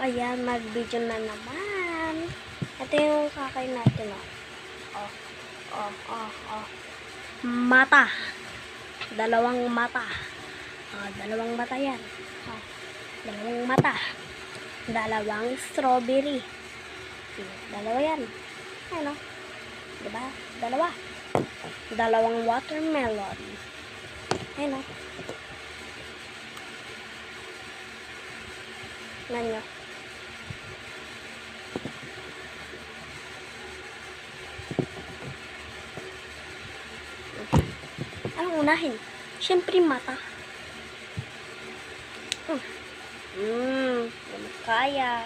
ayan, mag-video na naman. Ito yung kakain natin, oh. Oh. Mata. Dalawang mata. Dalawang mata yan. Dalawang mata. Dalawang strawberry. Dalawa yan. Ano? Diba? Dalawa. Dalawang watermelon. Ano? Nanyo. Anong unahin? Siyempre mata. Kaya.